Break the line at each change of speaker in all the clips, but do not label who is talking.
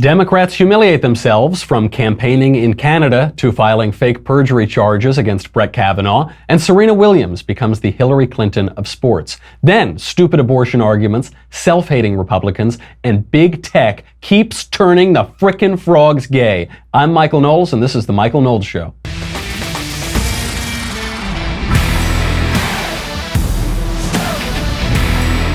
Democrats humiliate themselves from campaigning in Canada to filing fake perjury charges against Brett Kavanaugh, and Serena Williams becomes the Hillary Clinton of sports. Then, stupid abortion arguments, self-hating Republicans, and big tech keeps turning the frickin' frogs gay. I'm Michael Knowles, and this is The Michael Knowles Show.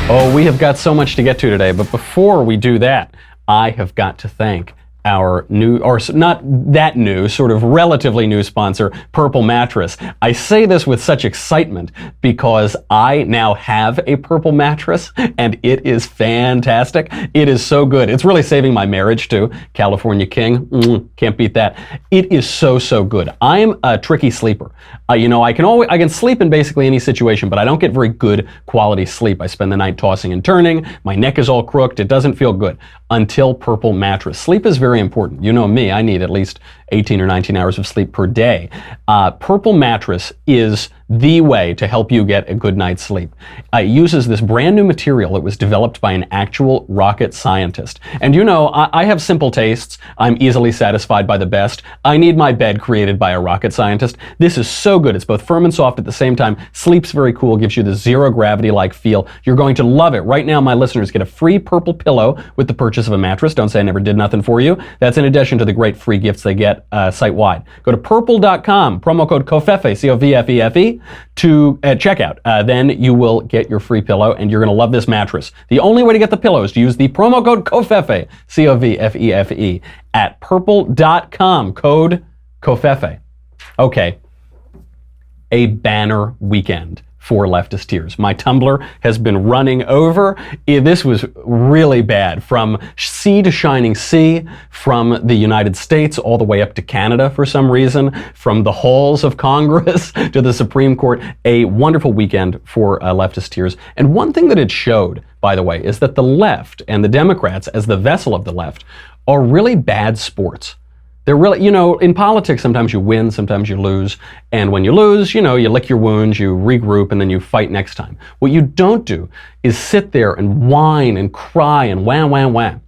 Oh, we have got so much to get to today, but before we do that, I have got to thank our new, or not that new, sort of relatively new sponsor, Purple Mattress. I say this with such excitement because I now have a Purple mattress and it is fantastic. It is so good. It's really saving my marriage too. California King, can't beat that. It is so good. I'm a tricky sleeper. I can sleep in basically any situation, but I don't get very good quality sleep. I spend the night tossing and turning. My neck is all crooked. It doesn't feel good until Purple Mattress. Sleep is very important. You know me, I need at least 18 or 19 hours of sleep per day. Purple Mattress is the way to help you get a good night's sleep. It uses this brand new material that was developed by an actual rocket scientist. And you know, I have simple tastes. I'm easily satisfied by the best. I need my bed created by a rocket scientist. This is so good. It's both firm and soft at the same time. Sleep's very cool, gives you the zero gravity-like feel. You're going to love it. Right now, my listeners get a free purple pillow with the purchase of a mattress. Don't say I never did nothing for you. That's in addition to the great free gifts they get site-wide. Go to purple.com, promo code COFEFE, C-O-V-F-E-F-E, to checkout. Then you will get your free pillow, and you're going to love this mattress. The only way to get the pillow is to use the promo code COFEFE, C-O-V-F-E-F-E, at purple.com, code COFEFE. Okay, a banner weekend for leftist tears. My Tumblr has been running over. This was really bad, from sea to shining sea, from the United States all the way up to Canada for some reason, from the halls of Congress to the Supreme Court. A wonderful weekend for leftist tears. And one thing that it showed, by the way, is that the left and the Democrats, as the vessel of the left, are really bad sports. They're really, in politics, sometimes you win, sometimes you lose. And when you lose, you lick your wounds, you regroup, and then you fight next time. What you don't do is sit there and whine and cry and wah.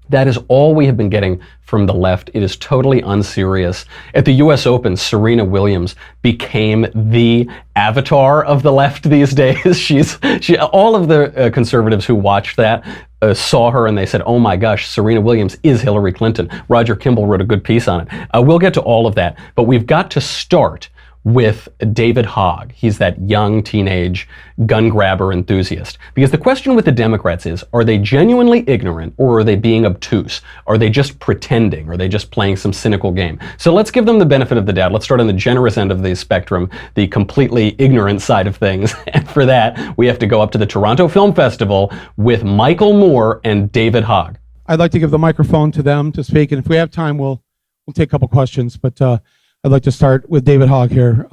That is all we have been getting from the left. It is totally unserious. At the US Open, Serena Williams became the avatar of the left these days. All of the conservatives who watched that saw her and they said, oh my gosh, Serena Williams is Hillary Clinton. Roger Kimball wrote a good piece on it. We'll get to all of that, but we've got to start with David Hogg. He's that young teenage gun grabber enthusiast. Because the question with the Democrats is, are they genuinely ignorant or are they being obtuse? Are they just pretending? Are they just playing some cynical game? So let's give them the benefit of the doubt. Let's start on the generous end of the spectrum, the completely ignorant side of things. And for that, we have to go up to the Toronto Film Festival with Michael Moore and David Hogg.
I'd like to give the microphone to them to speak, and if we have time, we'll take a couple questions, but I'd like to start with David Hogg here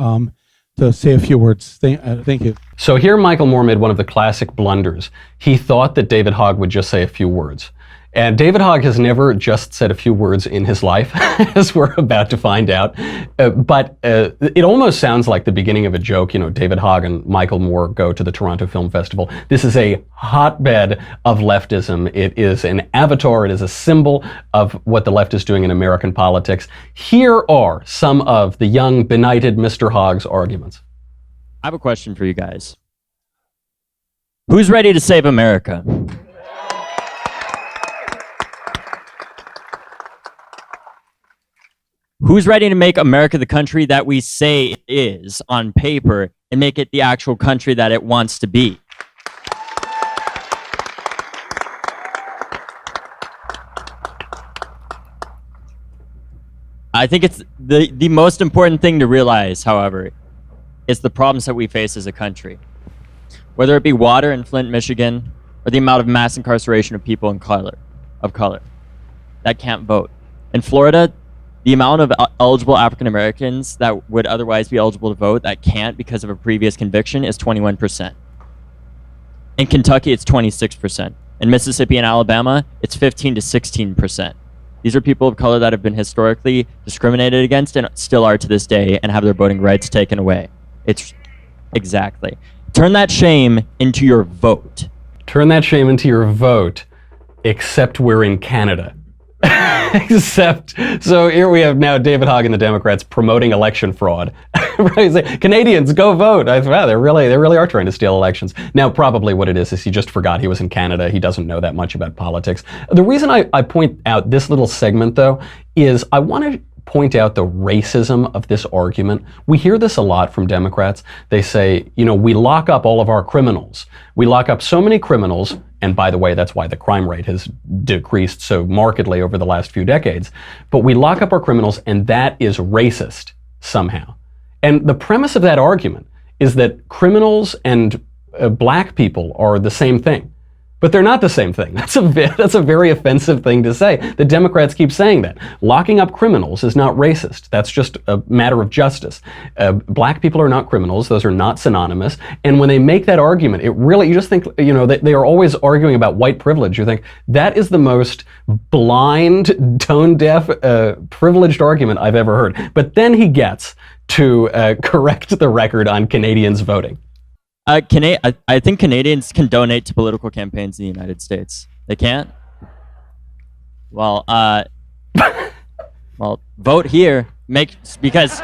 to say a few words. Thank you.
So here Michael Moore made one of the classic blunders. He thought that David Hogg would just say a few words. And David Hogg has never just said a few words in his life, as we're about to find out. But it almost sounds like the beginning of a joke. David Hogg and Michael Moore go to the Toronto Film Festival. This is a hotbed of leftism. It is an avatar. It is a symbol of what the left is doing in American politics. Here are some of the young, benighted Mr. Hogg's arguments.
I have a question for you guys. Who's ready to save America? Who's ready to make America the country that we say it is on paper and make it the actual country that it wants to be? I think it's the most important thing to realize, however, is the problems that we face as a country. Whether it be water in Flint, Michigan, or the amount of mass incarceration of people of color that can't vote. In Florida, the amount of eligible African Americans that would otherwise be eligible to vote that can't because of a previous conviction is 21%. In Kentucky, it's 26%. In Mississippi and Alabama, it's 15 to 16%. These are people of color that have been historically discriminated against and still are to this day and have their voting rights taken away. It's exactly. Turn that shame into your vote.
Turn that shame into your vote, except we're in Canada. Except, so here we have now David Hogg and the Democrats promoting election fraud. Right? Like, Canadians, go vote. Wow, they really are trying to steal elections. Now, probably what it is he just forgot he was in Canada. He doesn't know that much about politics. The reason I point out this little segment, though, is I want to point out the racism of this argument. We hear this a lot from Democrats. They say, we lock up all of our criminals. We lock up so many criminals, and by the way, that's why the crime rate has decreased so markedly over the last few decades. But we lock up our criminals, and that is racist somehow. And the premise of that argument is that criminals and black people are the same thing. But they're not the same thing. That's a very offensive thing to say. The Democrats keep saying that. Locking up criminals is not racist. That's just a matter of justice. Black people are not criminals. Those are not synonymous. And when they make that argument, you just think, they are always arguing about white privilege. You think, that is the most blind, tone-deaf, privileged argument I've ever heard. But then he gets to correct the record on Canadians voting.
I think Canadians can donate to political campaigns in the United States. They can't? Well, vote here. Because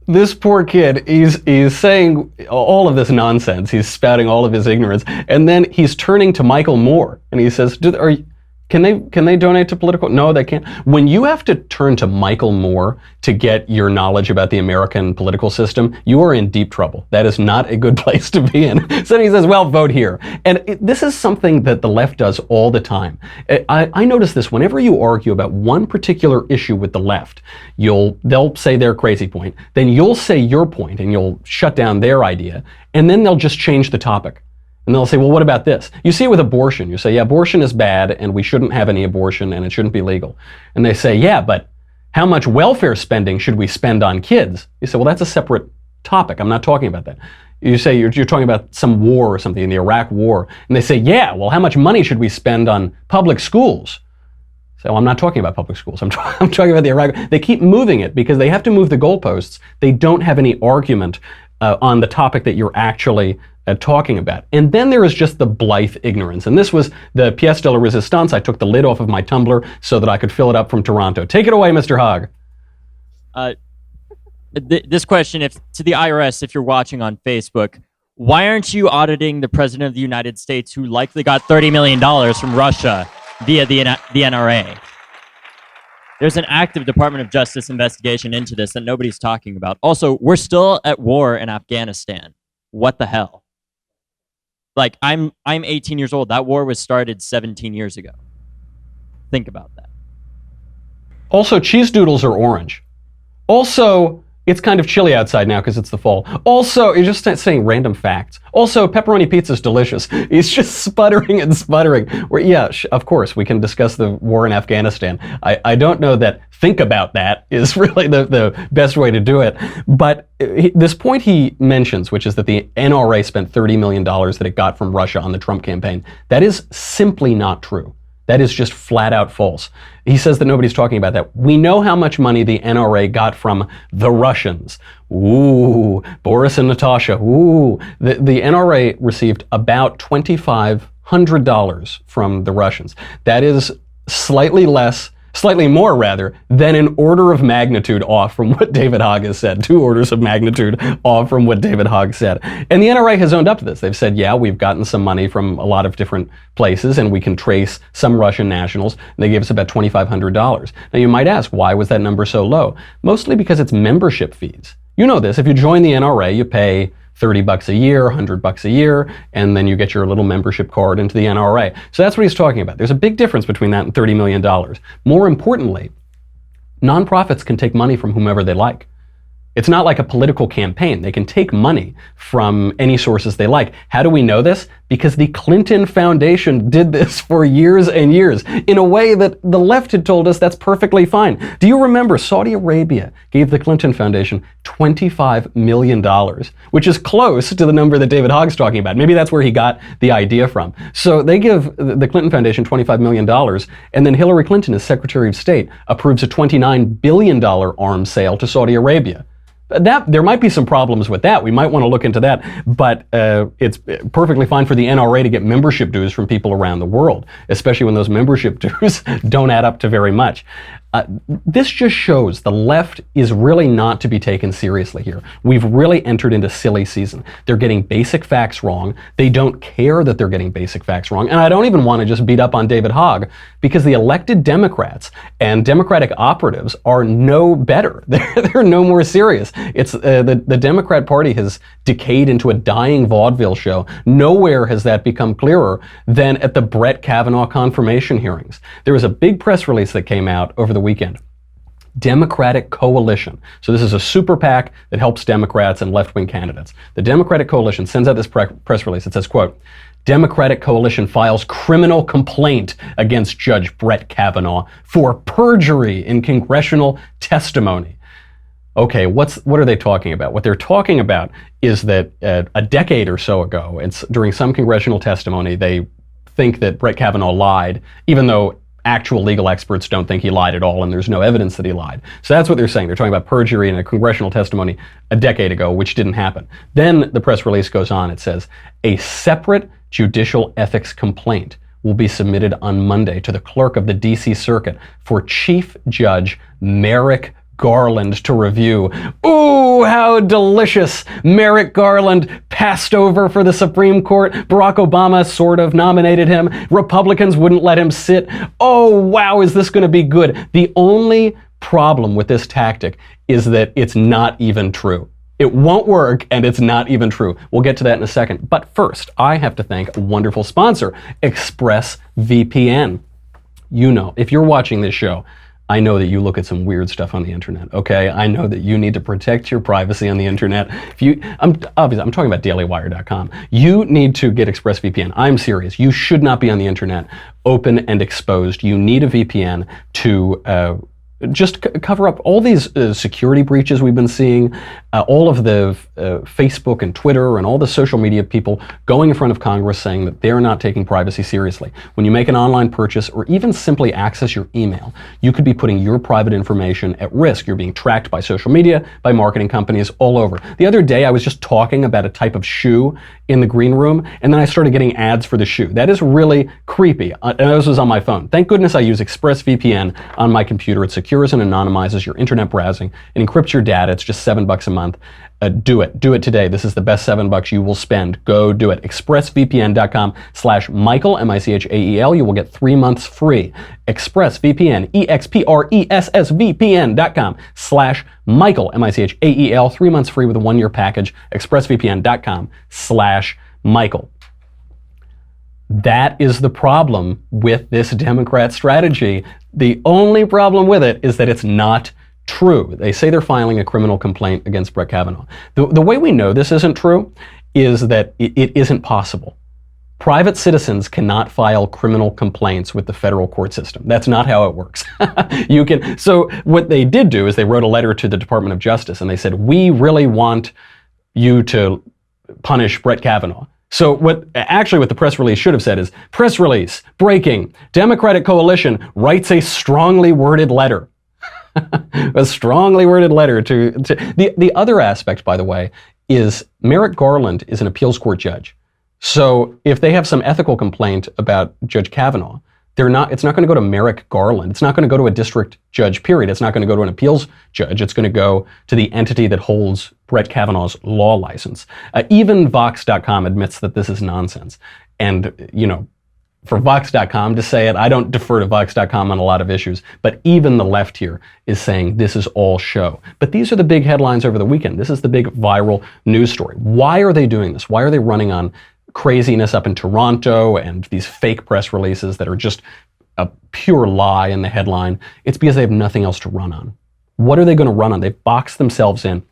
this poor kid, he's saying all of this nonsense. He's spouting all of his ignorance, and then he's turning to Michael Moore and he says, Can they donate to political? No, they can't. When you have to turn to Michael Moore to get your knowledge about the American political system, you are in deep trouble. That is not a good place to be in. So he says, well, vote here. And this is something that the left does all the time. I notice this whenever you argue about one particular issue with the left, they'll say their crazy point, then you'll say your point and you'll shut down their idea, and then they'll just change the topic. And they'll say, well, what about this? You see it with abortion. You say, yeah, abortion is bad and we shouldn't have any abortion and it shouldn't be legal. And they say, yeah, but how much welfare spending should we spend on kids? You say, well, that's a separate topic. I'm not talking about that. You say you're talking about some war or something, in the Iraq war. And they say, yeah, well, how much money should we spend on public schools? So I'm not talking about public schools. I'm talking about the Iraq. They keep moving it because they have to move the goalposts. They don't have any argument on the topic that you're actually talking about. And then there is just the blithe ignorance. And this was the pièce de la résistance. I took the lid off of my tumbler so that I could fill it up from Toronto. Take it away, Mr. Hogg.
This question, to the IRS, if you're watching on Facebook, why aren't you auditing the President of the United States who likely got $30 million from Russia via the NRA? There's an active Department of Justice investigation into this that nobody's talking about. Also, we're still at war in Afghanistan. What the hell? Like, I'm 18 years old. That war was started 17 years ago. Think about that.
Also, cheese doodles are orange. Also, it's kind of chilly outside now because it's the fall. Also, you're just saying random facts. Also, pepperoni pizza is delicious. He's just sputtering and sputtering. Of course, we can discuss the war in Afghanistan. I don't know that think about that is really the best way to do it. But this point he mentions, which is that the NRA spent $30 million that it got from Russia on the Trump campaign, that is simply not true. That is just flat out false. He says that nobody's talking about that. We know how much money the NRA got from the Russians. Ooh, Boris and Natasha. Ooh. The NRA received about $2,500 from the Russians. That is slightly more rather, than an order of magnitude off from what David Hogg has said. 2 orders of magnitude off from what David Hogg said. And the NRA has owned up to this. They've said, yeah, we've gotten some money from a lot of different places and we can trace some Russian nationals. And they gave us about $2,500. Now you might ask, why was that number so low? Mostly because it's membership fees. You know this, if you join the NRA, you pay $30 a year, $100 a year, and then you get your little membership card into the NRA. So that's what he's talking about. There's a big difference between that and $30 million. More importantly, nonprofits can take money from whomever they like. It's not like a political campaign. They can take money from any sources they like. How do we know this? Because the Clinton Foundation did this for years and years in a way that the left had told us that's perfectly fine. Do you remember Saudi Arabia gave the Clinton Foundation $25 million, which is close to the number that David Hogg's talking about. Maybe that's where he got the idea from. So they give the Clinton Foundation $25 million, and then Hillary Clinton, as Secretary of State, approves a $29 billion arms sale to Saudi Arabia. There might be some problems with that. We might want to look into that, but it's perfectly fine for the NRA to get membership dues from people around the world, especially when those membership dues don't add up to very much. This just shows the left is really not to be taken seriously here. We've really entered into silly season. They're getting basic facts wrong. They don't care that they're getting basic facts wrong. And I don't even want to just beat up on David Hogg, because the elected Democrats and Democratic operatives are no better. They're no more serious. It's the Democrat Party has decayed into a dying vaudeville show. Nowhere has that become clearer than at the Brett Kavanaugh confirmation hearings. There was a big press release that came out over the weekend. Democratic Coalition. So this is a super PAC that helps Democrats and left-wing candidates. The Democratic Coalition sends out this press release. It says, quote, Democratic Coalition files criminal complaint against Judge Brett Kavanaugh for perjury in congressional testimony. Okay, what are they talking about? What they're talking about is that a decade or so ago, during some congressional testimony, they think that Brett Kavanaugh lied, even though actual legal experts don't think he lied at all, and there's no evidence that he lied. So that's what they're saying. They're talking about perjury in a congressional testimony a decade ago, which didn't happen. Then the press release goes on. It says, a separate judicial ethics complaint will be submitted on Monday to the clerk of the D.C. Circuit for Chief Judge Merrick Garland to review. Ooh, how delicious. Merrick Garland passed over for the Supreme Court. Barack Obama sort of nominated him. Republicans wouldn't let him sit. Oh, wow, is this going to be good? The only problem with this tactic is that it's not even true. It won't work, and it's not even true. We'll get to that in a second. But first, I have to thank a wonderful sponsor, ExpressVPN. You know, if you're watching this show, I know that you look at some weird stuff on the internet, okay? I know that you need to protect your privacy on the internet. I'm talking about dailywire.com. You need to get ExpressVPN. I'm serious. You should not be on the internet open and exposed. You need a VPN to just cover up all these security breaches we've been seeing, all of the Facebook and Twitter and all the social media people going in front of Congress saying that they're not taking privacy seriously. When you make an online purchase or even simply access your email, you could be putting your private information at risk. You're being tracked by social media, by marketing companies all over. The other day, I was just talking about a type of shoe in the green room, and then I started getting ads for the shoe. That is really creepy. And this was on my phone. Thank goodness I use ExpressVPN on my computer. It secures and anonymizes your internet browsing and encrypts your data. It's just $7 a month. Do it today. This is the best $7 you will spend. Go do it. ExpressVPN.com/Michael, M-I-C-H-A-E-L. You will get 3 months free. ExpressVPN, EXPRESSVPN.com/Michael, M-I-C-H-A-E-L. 3 months free with a 1-year package. ExpressVPN.com/Michael. That is the problem with this Democrat strategy. The only problem with it is that it's not true. They say they're filing a criminal complaint against Brett Kavanaugh. The way we know this isn't true is that it isn't possible. Private citizens cannot file criminal complaints with the federal court system. That's not how it works. So what they did do is they wrote a letter to the Department of Justice and they said, we really want you to punish Brett Kavanaugh. So what the press release should have said is, press release, breaking, Democratic Coalition writes a strongly worded letter. A strongly worded letter to the other aspect, by the way, is Merrick Garland is an appeals court judge. So if they have some ethical complaint about Judge Kavanaugh, it's not going to go to Merrick Garland. It's not going to go to a district judge, period. It's not going to go to an appeals judge. It's going to go to the entity that holds Brett Kavanaugh's law license. Even Vox.com admits that this is nonsense. And, for Vox.com to say it, I don't defer to Vox.com on a lot of issues, but even the left here is saying this is all show. But these are the big headlines over the weekend. This is the big viral news story. Why are they doing this? Why are they running on craziness up in Toronto and these fake press releases that are just a pure lie in the headline? It's because they have nothing else to run on. What are they going to run on? They've boxed themselves in.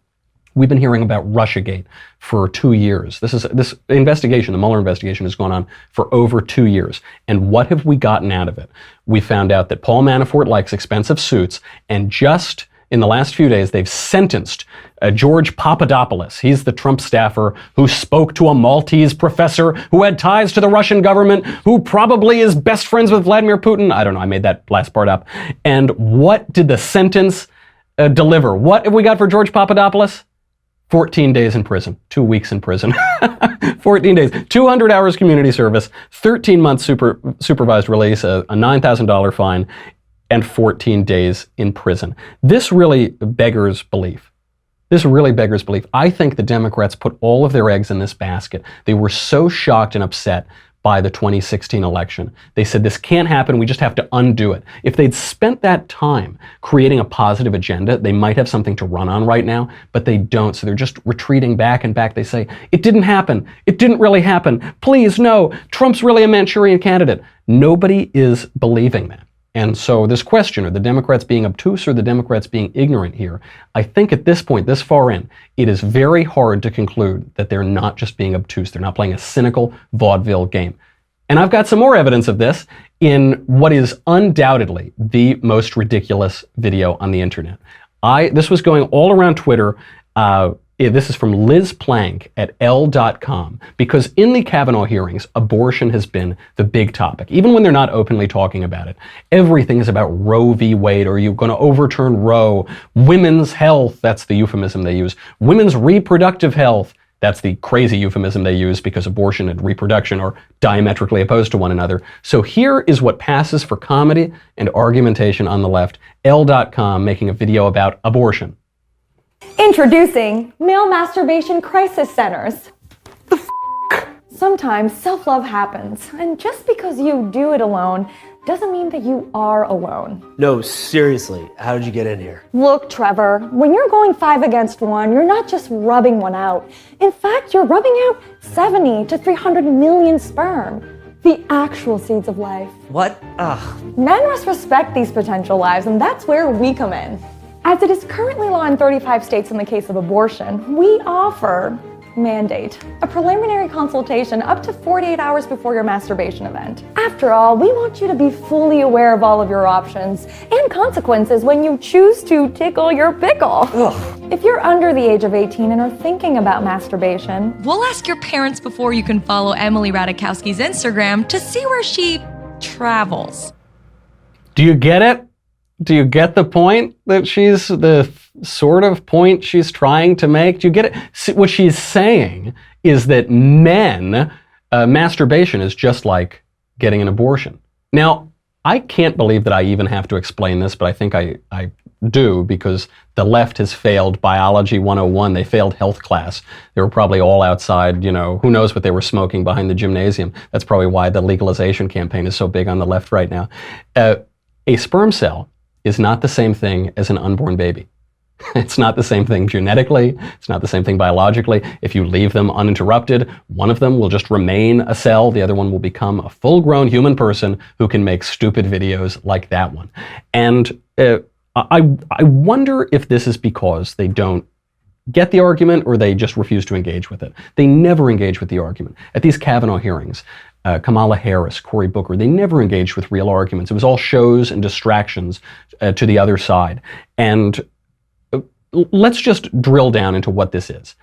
We've been hearing about Russiagate for 2 years. This investigation, the Mueller investigation, has gone on for over 2 years. And what have we gotten out of it? We found out that Paul Manafort likes expensive suits, and just in the last few days, they've sentenced George Papadopoulos. He's the Trump staffer who spoke to a Maltese professor who had ties to the Russian government, who probably is best friends with Vladimir Putin. I don't know, I made that last part up. And what did the sentence deliver? What have we got for George Papadopoulos? 14 days in prison, 2 weeks in prison, 14 days, 200 hours community service, 13 months supervised release, a $9,000 fine, and 14 days in prison. This really beggars belief. This really beggars belief. I think the Democrats put all of their eggs in this basket. They were so shocked and upset by the 2016 election. They said, this can't happen, we just have to undo it. If they'd spent that time creating a positive agenda, they might have something to run on right now, but they don't. So they're just retreating back and back. They say, it didn't happen. It didn't really happen. Please, no, Trump's really a Manchurian candidate. Nobody is believing that. And so this question, are the Democrats being obtuse or the Democrats being ignorant here? I think at this point, this far in, it is very hard to conclude that they're not just being obtuse. They're not playing a cynical vaudeville game. And I've got some more evidence of this in what is undoubtedly the most ridiculous video on the internet. This was going all around Twitter. This is from Liz Plank at L.com, because in the Kavanaugh hearings, abortion has been the big topic, even when they're not openly talking about it. Everything is about Roe v. Wade. Are you going to overturn Roe? Women's health, that's the euphemism they use. Women's reproductive health, that's the crazy euphemism they use because abortion and reproduction are diametrically opposed to one another. So here is what passes for comedy and argumentation on the left. L.com making a video about abortion.
Introducing male masturbation crisis centers. Sometimes self-love happens, and just because you do it alone doesn't mean that you are alone.
No, seriously, how did you get in here?
Look, Trevor, when you're going 5 against 1, you're not just rubbing one out. In fact, you're rubbing out 70 to 300 million sperm. The actual seeds of life.
What? Ugh.
Men must respect these potential lives, and that's where we come in. As it is currently law in 35 states in the case of abortion, we mandate a preliminary consultation up to 48 hours before your masturbation event. After all, we want you to be fully aware of all of your options and consequences when you choose to tickle your pickle.
Ugh.
If you're under the age of 18 and are thinking about masturbation,
we'll ask your parents before you can follow Emily Ratajkowski's Instagram to see where she travels.
Do you get it? Do you get the point that she's, the sort of point she's trying to make? Do you get it? See, what she's saying is that masturbation is just like getting an abortion. Now, I can't believe that I even have to explain this, but I think I do, because the left has failed biology 101. They failed health class. They were probably all outside, who knows what they were smoking behind the gymnasium. That's probably why the legalization campaign is so big on the left right now. A sperm cell is not the same thing as an unborn baby. It's not the same thing genetically. It's not the same thing biologically. If you leave them uninterrupted, one of them will just remain a cell. The other one will become a full-grown human person who can make stupid videos like that one. And I wonder if this is because they don't get the argument or they just refuse to engage with it. They never engage with the argument. At these Kavanaugh hearings, Kamala Harris, Cory Booker, they never engaged with real arguments. It was all shows and distractions to the other side. And let's just drill down into what this is.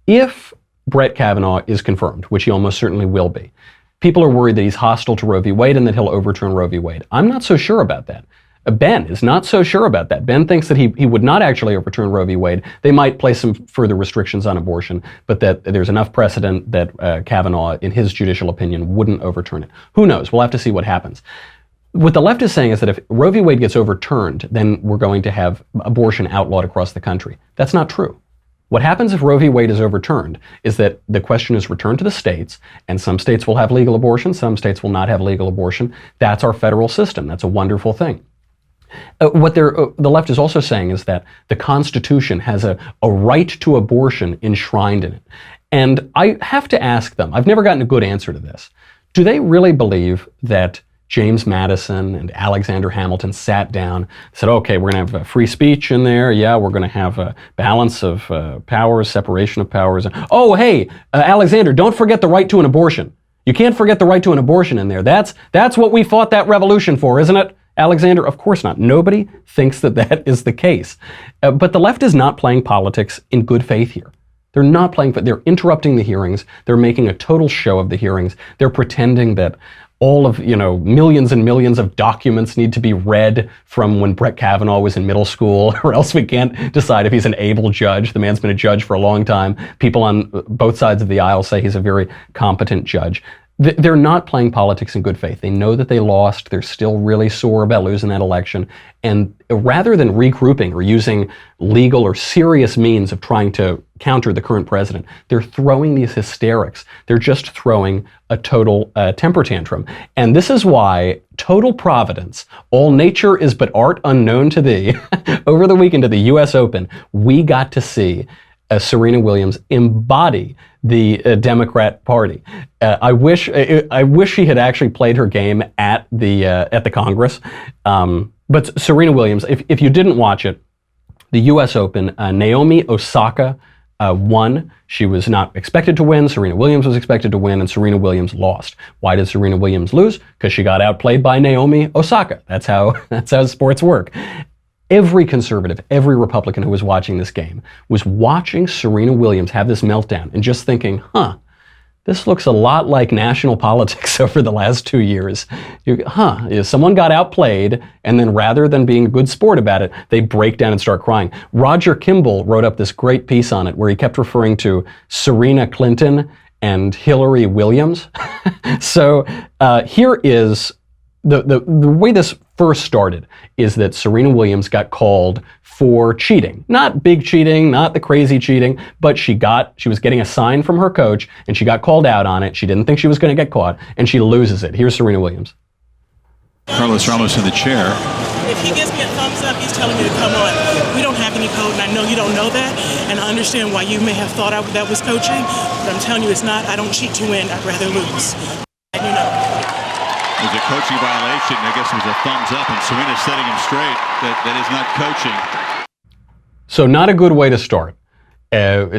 If Brett Kavanaugh is confirmed, which he almost certainly will be, people are worried that he's hostile to Roe v. Wade and that he'll overturn Roe v. Wade. I'm not so sure about that. Ben is not so sure about that. Ben thinks that he would not actually overturn Roe v. Wade. They might place some further restrictions on abortion, but that there's enough precedent that Kavanaugh, in his judicial opinion, wouldn't overturn it. Who knows? We'll have to see what happens. What the left is saying is that if Roe v. Wade gets overturned, then we're going to have abortion outlawed across the country. That's not true. What happens if Roe v. Wade is overturned is that the question is returned to the states, and some states will have legal abortion, some states will not have legal abortion. That's our federal system. That's a wonderful thing. What the left is also saying is that the Constitution has a right to abortion enshrined in it. And I have to ask them, I've never gotten a good answer to this, do they really believe that James Madison and Alexander Hamilton sat down, said, okay, we're going to have free speech in there. Yeah, we're going to have a balance of powers, separation of powers. Oh, hey, Alexander, don't forget the right to an abortion. You can't forget the right to an abortion in there. That's what we fought that revolution for, isn't it? Alexander, of course not. Nobody thinks that that is the case. But the left is not playing politics in good faith here. They're not playing, they're interrupting the hearings. They're making a total show of the hearings. They're pretending that all of, millions and millions of documents need to be read from when Brett Kavanaugh was in middle school, or else we can't decide if he's an able judge. The man's been a judge for a long time. People on both sides of the aisle say he's a very competent judge. They're not playing politics in good faith. They know that they lost. They're still really sore about losing that election. And rather than regrouping or using legal or serious means of trying to counter the current president, they're throwing these hysterics. They're just throwing a total temper tantrum. And this is why total providence, all nature is but art unknown to thee, over the weekend at the US Open, we got to see Serena Williams embody the Democrat Party. I wish she had actually played her game at the Congress. But Serena Williams, if you didn't watch it, the U.S. Open, Naomi Osaka won. She was not expected to win. Serena Williams was expected to win, and Serena Williams lost. Why did Serena Williams lose? Because she got outplayed by Naomi Osaka. That's how sports work. Every conservative, every Republican who was watching this game was watching Serena Williams have this meltdown and just thinking, this looks a lot like national politics over the last 2 years. Someone got outplayed, and then rather than being a good sport about it, they break down and start crying. Roger Kimball wrote up this great piece on it where he kept referring to Serena Clinton and Hillary Williams. So here is the way this first started is that Serena Williams got called for cheating. Not big cheating, not the crazy cheating, but she was getting a sign from her coach and she got called out on it. She didn't think she was going to get caught and she loses it. Here's Serena Williams.
Carlos Ramos in the chair.
If he gives me a thumbs up, he's telling me to come on. We don't have any code, and I know you don't know that, and I understand why you may have thought that was coaching, but I'm telling you it's not. I don't cheat to win. I'd rather lose. And you know.
It was a coaching violation. I guess it was a thumbs up, and Serena's setting him straight. That is not coaching.
So not a good way to start.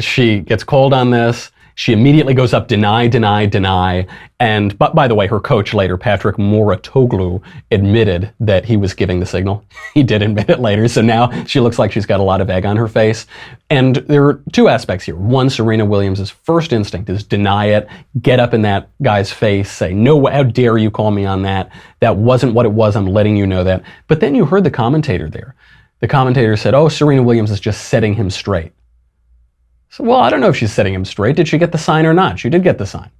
She gets called on this. She immediately goes up, deny, deny, deny. And by the way, her coach later, Patrick Mouratoglou, admitted that he was giving the signal. He did admit it later. So now she looks like she's got a lot of egg on her face. And there are two aspects here. One, Serena Williams' first instinct is deny it, get up in that guy's face, say, no, how dare you call me on that? That wasn't what it was. I'm letting you know that. But then you heard the commentator there. The commentator said, Serena Williams is just setting him straight. So, well, I don't know if she's setting him straight. Did she get the sign or not? She did get the sign.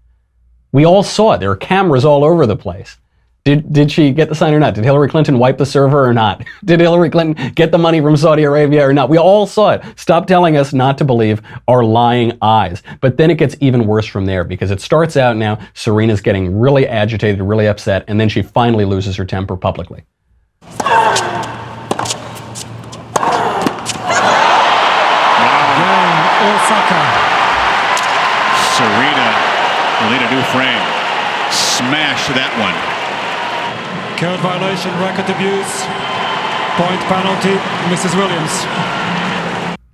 We all saw it. There are cameras all over the place. Did she get the sign or not? Did Hillary Clinton wipe the server or not? Did Hillary Clinton get the money from Saudi Arabia or not? We all saw it. Stop telling us not to believe our lying eyes. But then it gets even worse from there because it starts out now, Serena's getting really agitated, really upset, and then she finally loses her temper publicly.
Osaka. Serena will need a new frame. Smash that one.
Code violation, racket abuse, point penalty, Mrs. Williams.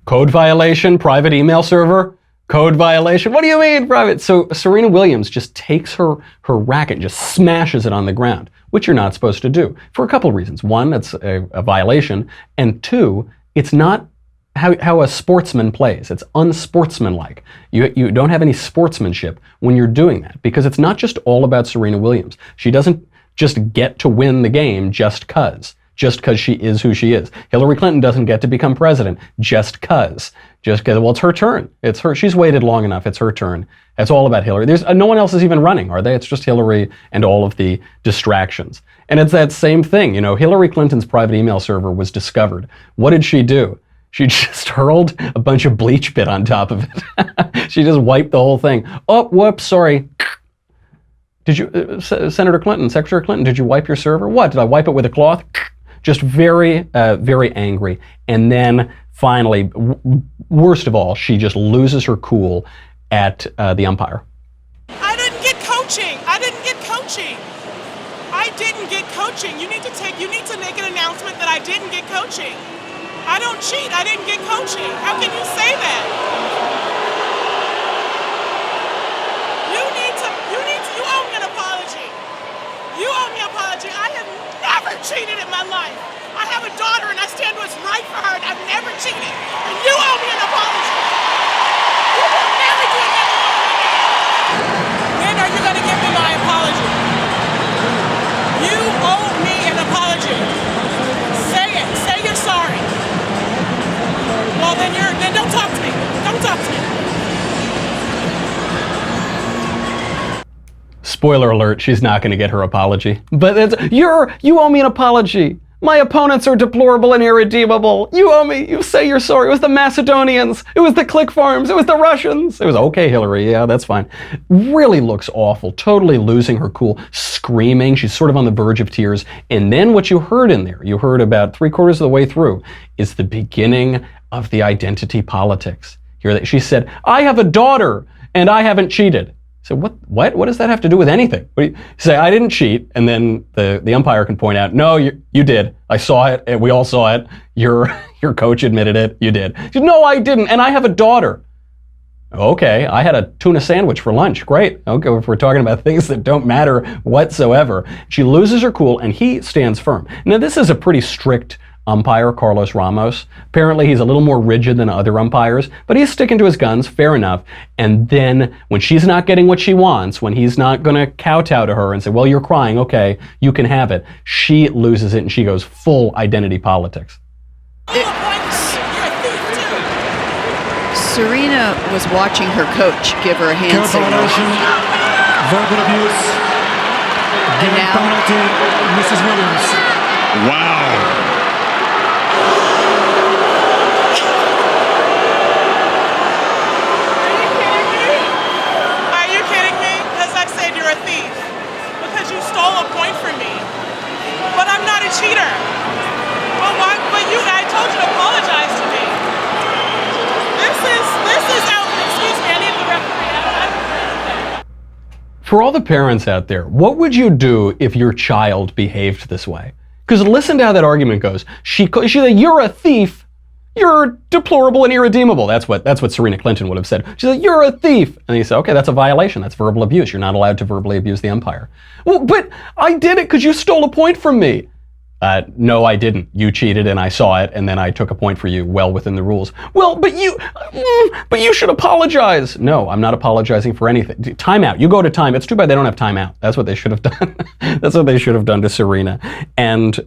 Code violation, private email server, code violation. What do you mean private? So Serena Williams just takes her racket and just smashes it on the ground, which you're not supposed to do for a couple of reasons. One, it's a violation. And two, it's not how a sportsman plays. It's unsportsmanlike. You don't have any sportsmanship when you're doing that because it's not just all about Serena Williams. She doesn't just get to win the game just cause she is who she is. Hillary Clinton doesn't get to become president just cause. Well, it's her turn. It's her. She's waited long enough. It's her turn. It's all about Hillary. There's no one else is even running, are they? It's just Hillary and all of the distractions. And it's that same thing. Hillary Clinton's private email server was discovered. What did she do? She just hurled a bunch of bleach bit on top of it. She just wiped the whole thing. Oh, whoops, sorry. Did you, Senator Clinton, Secretary Clinton, did you wipe your server? What, did I wipe it with a cloth? Just very, very angry. And then finally, worst of all, she just loses her cool at the umpire.
I didn't get coaching. I didn't get coaching. You need to make an announcement that I didn't get coaching. I don't cheat. I didn't get coaching. How can you say that? You owe me an apology. You owe me an apology. I have never cheated in my life. I have a daughter and I stand what's right for her and I've never cheated. And you owe me an apology. You will never do it anymore again. When are you going to give me my apology?
Spoiler alert, she's not going to get her apology. But you owe me an apology. My opponents are deplorable and irredeemable. You owe me. You say you're sorry. It was the Macedonians. It was the click farms. It was the Russians. It was okay, Hillary. Yeah, that's fine. Really looks awful. Totally losing her cool. Screaming. She's sort of on the verge of tears. And then what you heard in there, you heard about 3/4 of the way through, is the beginning of the identity politics. Hear that? She said, I have a daughter and I haven't cheated. So what does that have to do with anything? You say, I didn't cheat, and then the umpire can point out, no, you did. I saw it, and we all saw it. Your coach admitted it. You did. She said, no, I didn't, and I have a daughter. Okay, I had a tuna sandwich for lunch. Great. Okay, if we're talking about things that don't matter whatsoever. She loses her cool, and he stands firm. Now, this is a pretty strict umpire, Carlos Ramos. Apparently he's a little more rigid than other umpires, but he's sticking to his guns, fair enough. And then when she's not getting what she wants, when he's not going to kowtow to her and say, well, you're crying, okay, you can have it, she loses it and she goes full identity politics.
Serena was watching her coach give her a hand signal.
Verbal abuse. Giving penalty, Mrs. Williams.
Wow.
Cheater. Well, why? But I told you to apologize to me. This is out. Excuse me. I need the referee.
For all the parents out there, what would you do if your child behaved this way? Because listen to how that argument goes. She said, "You're a thief. You're deplorable and irredeemable." That's what Serena Clinton would have said. She said, "You're a thief," and he said, "Okay, that's a violation. That's verbal abuse. You're not allowed to verbally abuse the umpire." Well, but I did it because you stole a point from me. No, I didn't. You cheated and I saw it, and then I took a point for you well within the rules. Well, but you should apologize. No, I'm not apologizing for anything. Timeout. You go to time. It's too bad they don't have timeout. That's what they should have done. That's what they should have done to Serena. And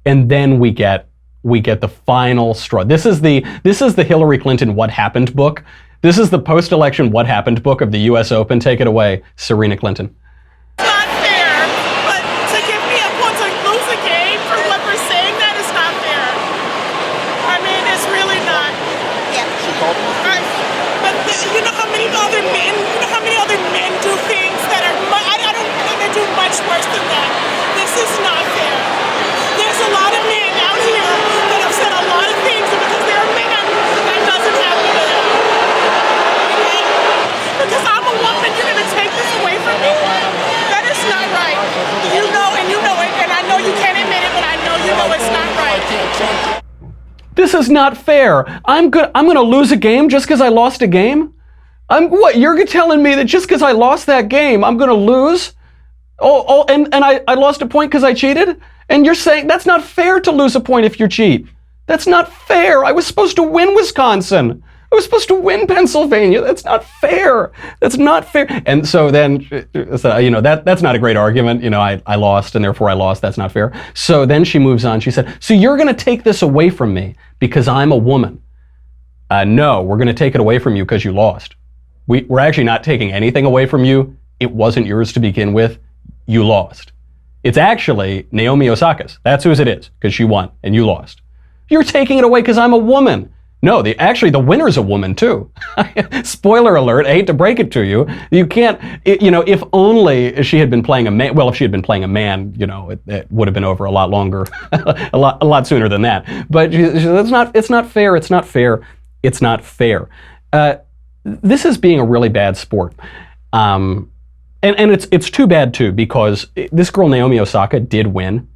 then we get the final straw. This is the Hillary Clinton What Happened book. This is the post-election What Happened book of the U.S. Open. Take it away, Serena Clinton.
Worse than that. This is not fair. There's a lot of men out here that have said a lot of things, and because they're men, that doesn't happen to them. Okay? Because I'm a woman, you're going to take this away from me? That is not right. You know it, and I know you can't admit it, but I know you know it's not right.
This is not fair. I'm going to lose a game just because I lost a game? What? You're telling me that just because I lost that game, I'm going to lose? And I lost a point because I cheated? And you're saying that's not fair to lose a point if you cheat. That's not fair. I was supposed to win Wisconsin. I was supposed to win Pennsylvania. That's not fair. That's not fair. And so then, that's not a great argument. I lost and therefore I lost. That's not fair. So then she moves on. She said, so you're going to take this away from me because I'm a woman. No, we're going to take it away from you because you lost. We're actually not taking anything away from you. It wasn't yours to begin with. You lost. It's actually Naomi Osaka's. That's whose it is, because she won and you lost. You're taking it away because I'm a woman. No, the winner's a woman too. Spoiler alert, I hate to break it to you. You can't, if only she had been playing a man, well, if she had been playing a man, it would have been over a lot longer, a lot sooner than that. But it's not fair, it's not fair, it's not fair. This is being a really bad sport. And it's too bad too, because this girl Naomi Osaka did win.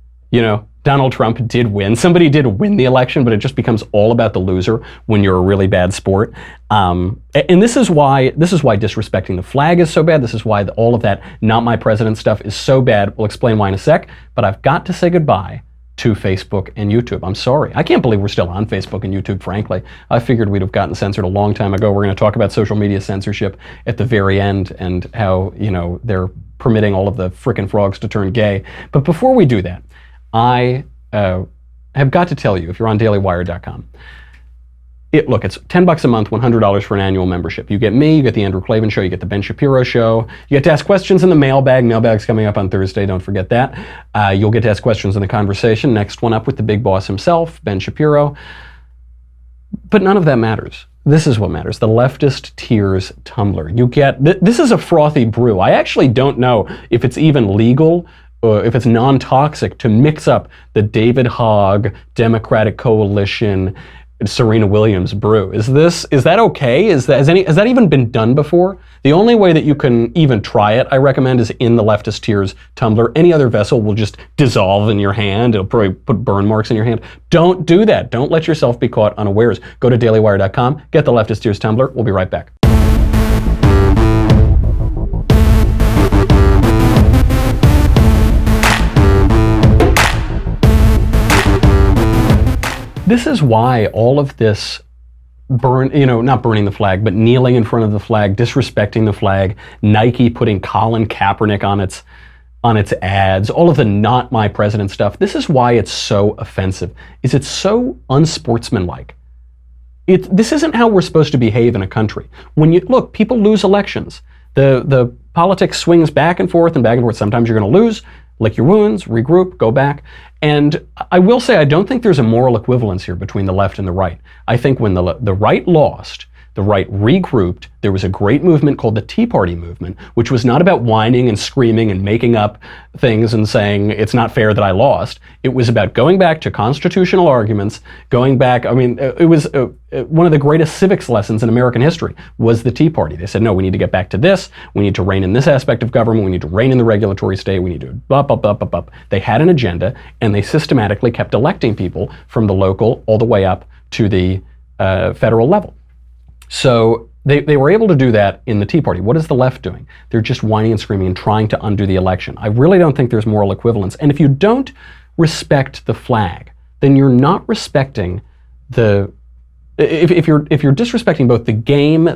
Donald Trump did win. Somebody did win the election, but it just becomes all about the loser when you're a really bad sport. And this is why disrespecting the flag is so bad. This is why all of that "not my president" stuff is so bad. We'll explain why in a sec. But I've got to say goodbye to Facebook and YouTube. I'm sorry. I can't believe we're still on Facebook and YouTube, frankly. I figured we'd have gotten censored a long time ago. We're going to talk about social media censorship at the very end and how, they're permitting all of the frickin' frogs to turn gay. But before we do that, I have got to tell you, if you're on dailywire.com, Look, it's $10 a month, $100 for an annual membership. You get me, you get the Andrew Klavan Show, you get the Ben Shapiro Show. You get to ask questions in the mailbag. Mailbag's coming up on Thursday, don't forget that. You'll get to ask questions in the conversation. Next one up with the big boss himself, Ben Shapiro. But none of that matters. This is what matters, the Leftist Tears Tumbler. You get, this is a frothy brew. I actually don't know if it's even legal, or if it's non-toxic to mix up the David Hogg, Democratic Coalition, Serena Williams brew. Is that okay? Has that even been done before? The only way that you can even try it, I recommend, is in the Leftist Tears tumbler. Any other vessel will just dissolve in your hand. It'll probably put burn marks in your hand. Don't do that. Don't let yourself be caught unawares. Go to dailywire.com, get the Leftist Tears tumbler. We'll be right back. This is why all of this not burning the flag, but kneeling in front of the flag, disrespecting the flag, Nike putting Colin Kaepernick on its ads, all of the not my president stuff. This is why it's so offensive. It's so unsportsmanlike. This isn't how we're supposed to behave in a country. Look, people lose elections. The politics swings back and forth and back and forth. Sometimes you're going to lose. Lick your wounds, regroup, go back. And I will say, I don't think there's a moral equivalence here between the left and the right. I think when the right lost, the right regrouped, there was a great movement called the Tea Party movement, which was not about whining and screaming and making up things and saying, it's not fair that I lost. It was about going back to constitutional arguments, going back, it was one of the greatest civics lessons in American history was the Tea Party. They said, no, we need to get back to this. We need to rein in this aspect of government. We need to rein in the regulatory state. We need to up. They had an agenda, and they systematically kept electing people from the local all the way up to the federal level. So they were able to do that in the Tea Party. What is the left doing? They're just whining and screaming and trying to undo the election. I really don't think there's moral equivalence. And if you don't respect the flag, then you're not respecting if you're disrespecting both the game,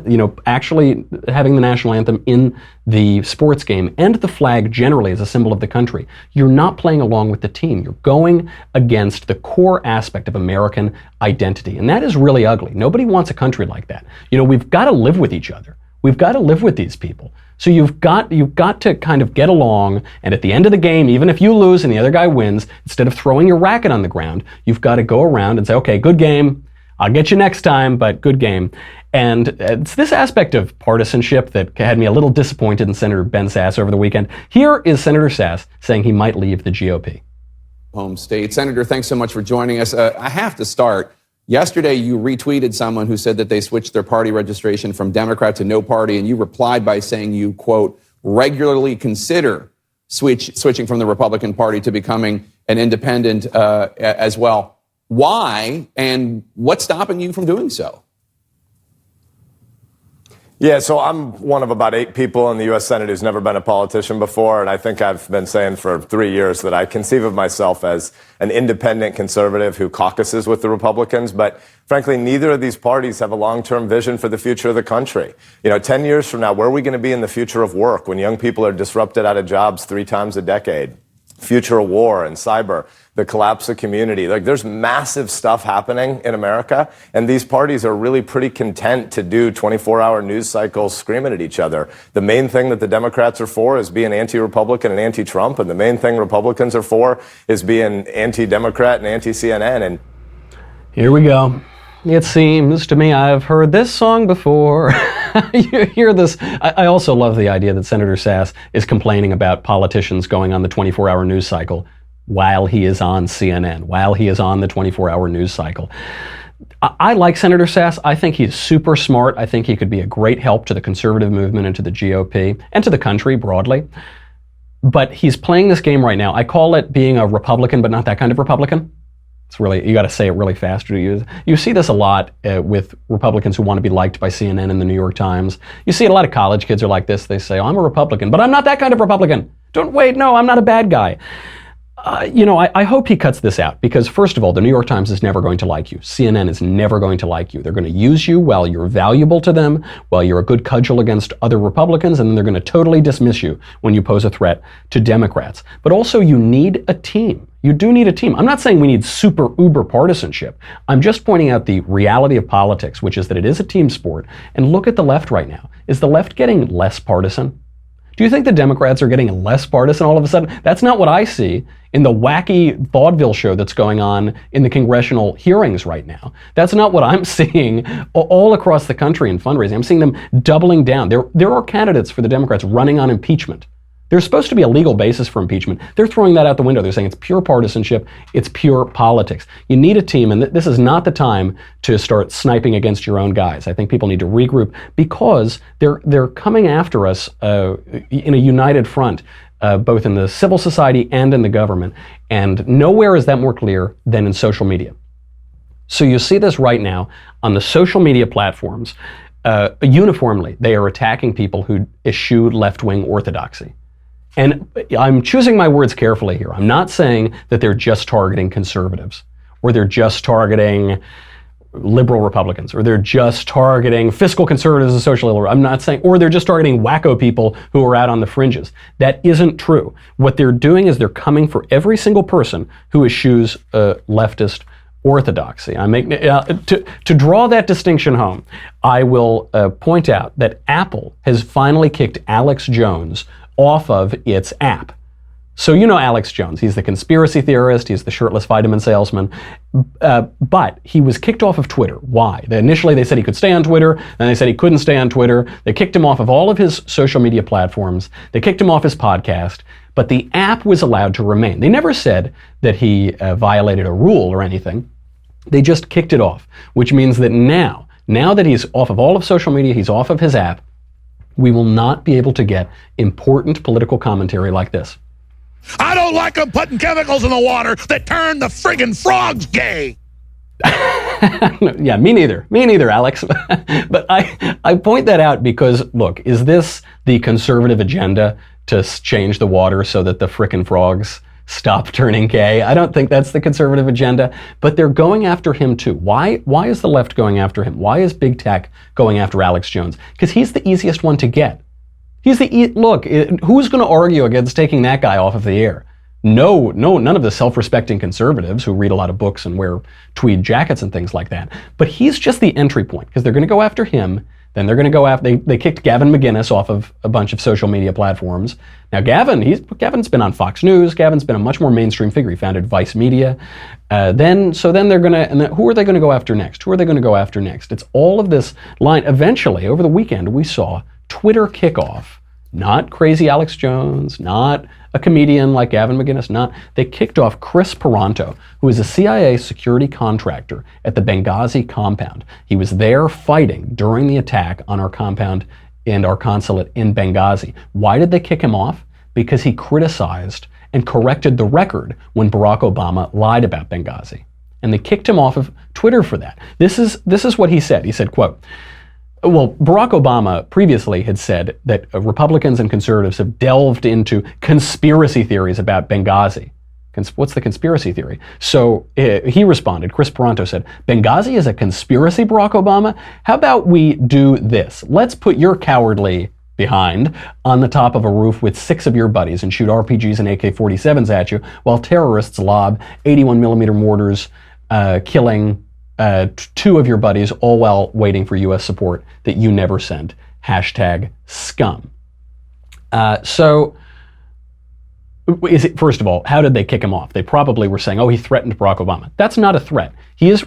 actually having the national anthem in the sports game and the flag generally as a symbol of the country, you're not playing along with the team. You're going against the core aspect of American identity. And that is really ugly. Nobody wants a country like that. We've got to live with each other. We've got to live with these people. So you've got to kind of get along, and at the end of the game, even if you lose and the other guy wins, instead of throwing your racket on the ground, you've got to go around and say, okay, good game. I'll get you next time, but good game. And it's this aspect of partisanship that had me a little disappointed in Senator Ben Sasse over the weekend. Here is Senator Sasse saying he might leave the GOP.
Home state. Senator, thanks so much for joining us. I have to start. Yesterday, you retweeted someone who said that they switched their party registration from Democrat to no party, and you replied by saying you, quote, regularly consider switching from the Republican Party to becoming an independent as well. Why, and what's stopping you from doing so?
Yeah, so I'm one of about 8 people in the U.S. Senate who's never been a politician before, and I think I've been saying for 3 years that I conceive of myself as an independent conservative who caucuses with the Republicans, but frankly, neither of these parties have a long-term vision for the future of the country. 10 years from now, where are we going to be in the future of work when young people are disrupted out of jobs 3 times a decade? Future of war and cyber, the collapse of community. There's massive stuff happening in America, and these parties are really pretty content to do 24-hour news cycles screaming at each other. The main thing that the Democrats are for is being anti-Republican and anti-Trump, and the main thing Republicans are for is being anti-Democrat and anti-CNN. And
here we go. It seems to me I've heard this song before. You hear this. I also love the idea that Senator Sasse is complaining about politicians going on the 24-hour news cycle while he is on CNN, while he is on the 24-hour news cycle. I like Senator Sasse. I think he's super smart. I think he could be a great help to the conservative movement and to the GOP and to the country broadly. But he's playing this game right now. I call it being a Republican, but not that kind of Republican. It's really, you got to say it really fast to use. You see this a lot with Republicans who want to be liked by CNN and the New York Times. You see it, a lot of college kids are like this. They say, oh, I'm a Republican, but I'm not that kind of Republican. No, I'm not a bad guy. I hope he cuts this out because, first of all, the New York Times is never going to like you. CNN is never going to like you. They're going to use you while you're valuable to them, while you're a good cudgel against other Republicans, and then they're going to totally dismiss you when you pose a threat to Democrats. But also, you need a team. You do need a team. I'm not saying we need super uber partisanship. I'm just pointing out the reality of politics, which is that it is a team sport. And look at the left right now. Is the left getting less partisan? Do you think the Democrats are getting less partisan all of a sudden? That's not what I see in the wacky vaudeville show that's going on in the congressional hearings right now. That's not what I'm seeing all across the country in fundraising. I'm seeing them doubling down. There are candidates for the Democrats running on impeachment. There's supposed to be a legal basis for impeachment. They're throwing that out the window. They're saying it's pure partisanship, it's pure politics. You need a team, and this is not the time to start sniping against your own guys. I think people need to regroup because they're coming after us in a united front, both in the civil society and in the government. And nowhere is that more clear than in social media. So you see this right now on the social media platforms. Uniformly, they are attacking people who eschew left-wing orthodoxy. And I'm choosing my words carefully here. I'm not saying that they're just targeting conservatives, or they're just targeting liberal Republicans, or they're just targeting fiscal conservatives and social liberals. I'm not saying, or they're just targeting wacko people who are out on the fringes. That isn't true. What they're doing is they're coming for every single person who eschews leftist orthodoxy. To draw that distinction home, I will point out that Apple has finally kicked Alex Jones off of its app. So you know Alex Jones. He's the conspiracy theorist. He's the shirtless vitamin salesman. But he was kicked off of Twitter. Why? Initially they said he could stay on Twitter. Then they said he couldn't stay on Twitter. They kicked him off of all of his social media platforms. They kicked him off his podcast. But the app was allowed to remain. They never said that he violated a rule or anything. They just kicked it off, which means that now that he's off of all of social media, he's off of his app, we will not be able to get important political commentary like this.
I don't like them putting chemicals in the water that turn the friggin' frogs gay.
Yeah, me neither, Alex. But I point that out because, look, is this the conservative agenda to change the water so that the frickin' frogs stop turning gay? I don't think that's the conservative agenda, but they're going after him too. Why is the left going after him? Why is big tech going after Alex Jones? Because he's the easiest one to get. Look, who's going to argue against taking that guy off of the air? No, none of the self-respecting conservatives who read a lot of books and wear tweed jackets and things like that. But he's just the entry point because they're going to go after him. Then they're going to go after, they kicked Gavin McInnes off of a bunch of social media platforms. Now Gavin's been on Fox News. Gavin's been a much more mainstream figure. He founded Vice Media. Then they're going to, and then who are they going to go after next? It's all of this line. Eventually, over the weekend, we saw Twitter kick off. Not crazy Alex Jones, not a comedian like Gavin McInnes, they kicked off Chris Paronto, who is a CIA security contractor at the Benghazi compound. He was there fighting during the attack on our compound and our consulate in Benghazi. Why did they kick him off? Because he criticized and corrected the record when Barack Obama lied about Benghazi. And they kicked him off of Twitter for that. This is what he said. He said, quote, well, Barack Obama previously had said that Republicans and conservatives have delved into conspiracy theories about Benghazi. What's the conspiracy theory? So he responded, Chris Paronto said, Benghazi is a conspiracy, Barack Obama? How about we do this? Let's put your cowardly behind on the top of a roof with 6 of your buddies and shoot RPGs and AK-47s at you while terrorists lob 81mm mortars, killing 2 of your buddies, all while waiting for U.S. support that you never sent. #scum. First of all, how did they kick him off? They probably were saying, oh, he threatened Barack Obama. That's not a threat. He is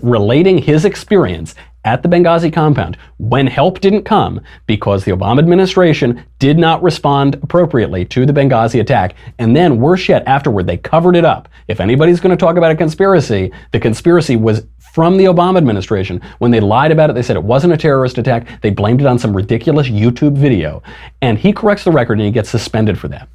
relating his experience at the Benghazi compound when help didn't come because the Obama administration did not respond appropriately to the Benghazi attack. And then, worse yet, afterward, they covered it up. If anybody's going to talk about a conspiracy, the conspiracy was from the Obama administration. When they lied about it, they said it wasn't a terrorist attack. They blamed it on some ridiculous YouTube video. And he corrects the record and he gets suspended for that.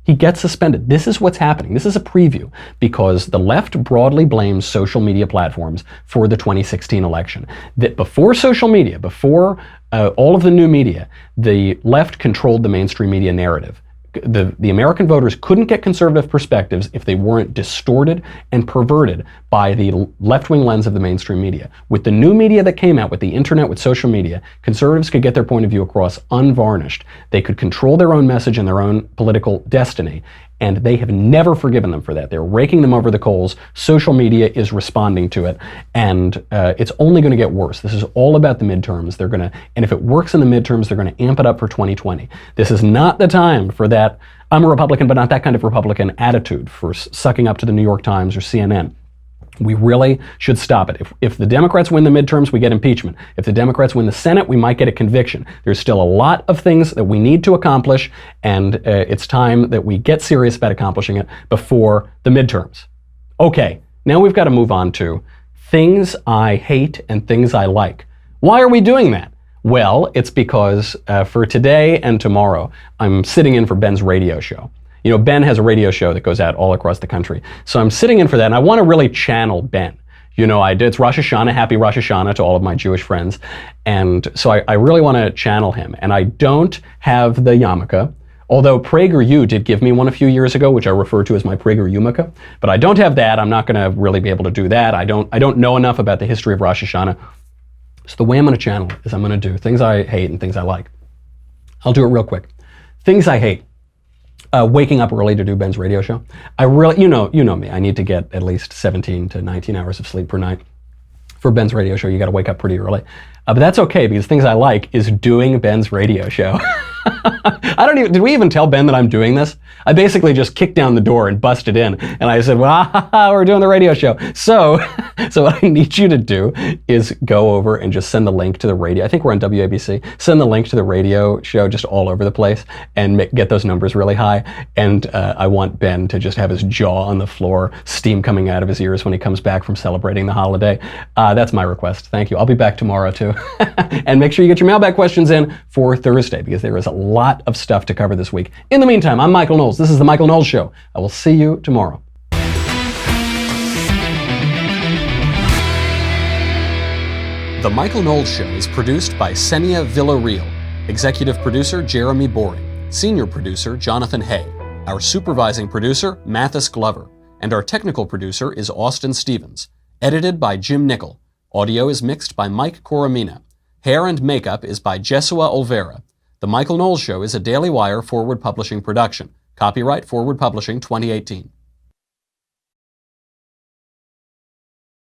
He gets suspended. This is what's happening. This is a preview because the left broadly blames social media platforms for the 2016 election. That before social media, before all of the new media, the left controlled the mainstream media narrative. The American voters couldn't get conservative perspectives if they weren't distorted and perverted by the left-wing lens of the mainstream media. With the new media that came out, with the internet, with social media, conservatives could get their point of view across unvarnished. They could control their own message and their own political destiny. And they have never forgiven them for that. They're raking them over the coals. Social media is responding to it. And it's only going to get worse. This is all about the midterms. And if it works in the midterms, they're going to amp it up for 2020. This is not the time for that, I'm a Republican, but not that kind of Republican attitude, for sucking up to the New York Times or CNN. We really should stop it. If the Democrats win the midterms, we get impeachment. If the Democrats win the Senate, we might get a conviction. There's still a lot of things that we need to accomplish, and it's time that we get serious about accomplishing it before the midterms. Okay, now we've got to move on to things I hate and things I like. Why are we doing that? Well, it's because for today and tomorrow, I'm sitting in for Ben's radio show. You know, Ben has a radio show that goes out all across the country. So I'm sitting in for that, and I want to really channel Ben. You know, it's Rosh Hashanah, happy Rosh Hashanah to all of my Jewish friends. And so I really want to channel him. And I don't have the yarmulke, although PragerU did give me one a few years ago, which I refer to as my Prager yarmulke. But I don't have that. I'm not going to really be able to do that. I don't know enough about the history of Rosh Hashanah. So the way I'm going to channel it is I'm going to do things I hate and things I like. I'll do it real quick. Things I hate. Waking up early to do Ben's radio show. I really, you know me. I need to get at least 17 to 19 hours of sleep per night. For Ben's radio show, you got to wake up pretty early. But that's okay, because things I like is doing Ben's radio show. Did we even tell Ben that I'm doing this? I basically just kicked down the door and busted in. And I said, well, we're doing the radio show. So what I need you to do is go over and just send the link to the radio. I think we're on WABC. Send the link to the radio show just all over the place and get those numbers really high. And I want Ben to just have his jaw on the floor, steam coming out of his ears when he comes back from celebrating the holiday. That's my request. Thank you. I'll be back tomorrow too. And make sure you get your mailbag questions in for Thursday, because there is a lot of stuff to cover this week. In the meantime, I'm Michael Knowles. This is The Michael Knowles Show. I will see you tomorrow. The Michael Knowles Show is produced by Senia Villarreal. Executive producer, Jeremy Boring. Senior producer, Jonathan Hay. Our supervising producer, Mathis Glover. And our technical producer is Austin Stevens. Edited by Jim Nickel. Audio is mixed by Mike Coromina. Hair and makeup is by Jesua Olvera. The Michael Knowles Show is a Daily Wire Forward Publishing production. Copyright Forward Publishing 2018.